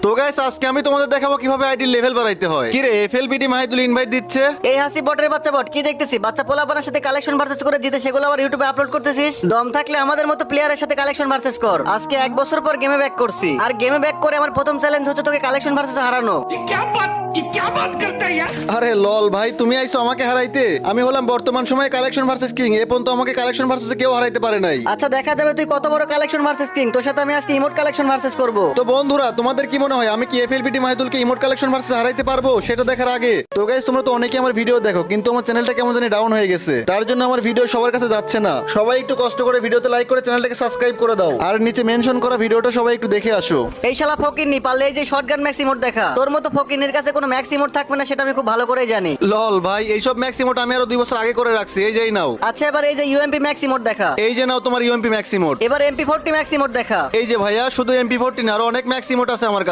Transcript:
তো গাইস আজকে আমি তোমাদের দেখাবো কিভাবে আইডি লেভেল বাড়াইতে হয়। কি রে এফএলপিটি মাহিদুল ইনভাইট দিচ্ছে। এই হাসি বটের বাচ্চা বট কি দেখতেছি? বাচ্চা পোলাপানের সাথে কালেকশন ভার্সেস করে দিতে সেগুলো আবার ইউটিউবে আপলোড করতেছিস। দম থাকলে আমাদের মতো প্লেয়ারের সাথে কালেকশন ভার্সেস কর। আজকে 1 বছর পর গেমে ব্যাক করছি, আর গেমে ব্যাক করে আমার প্রথম চ্যালেঞ্জ হচ্ছে তোকে কালেকশন ভার্সেস হারানো। ये क्या बात करता है यार। আরে লল ভাই তুমি আইছো আমাকে হারাইতে। আমি হলাম বর্তমান সময়ে কালেকশন ভার্সেস কিং। এ পর্যন্ত আমাকে কালেকশন ভার্সেসে কেউ হারাইতে পারে নাই। আচ্ছা দেখা যাবে তুই কত বড় কালেকশন ভার্সেস কিং। তোর সাথে আমি আজকে ইমোট কালেকশন ভার্সেস করব। তো বন্ধুরা তোমাদের কি মনে হয় আমি কি এফএলপিটি মাহিদুলকে ইমোট কালেকশন ভার্সেস হারাইতে পারবো? সেটা দেখার আগে তো গাইস তোমরা তো অনেকেই আমার ভিডিও দেখো, কিন্তু আমার চ্যানেলটা কেমন জানি ডাউন হয়ে গেছে। তার জন্য আমার ভিডিও সবার কাছে যাচ্ছে না। সবাই একটু কষ্ট করে ভিডিওতে লাইক করে চ্যানেলটাকে সাবস্ক্রাইব করে দাও, আর নিচে মেনশন করা ভিডিওটা সবাই একটু দেখে আসো। এই শালা ফকিন্নি পারলে এই যে শটগান ম্যাক্স ইমোট দেখা। তোর মতো ফকিন্নির কাছে কোনো ম্যাক্স ইমোট থাকবে না, সেটা আমি খুব ভালো করেই জানি। লল ভাই এইসব ম্যাক্স ইমোট আমি আরো 2 বছর আগে করে রাখছি। এই যেই নাও। আচ্ছা এবার এই যে ইউএমপি ম্যাক্স ইমোট দেখা। এই যে নাও তোমার ইউএমপি ম্যাক্স ইমোট। এবার এমপি 40 ম্যাক্স ইমোট দেখা। এই যে ভাইয়া শুধু এমপি 14 না, আরো অনেক ম্যাক্স ইমোট আছে আমার কাছে।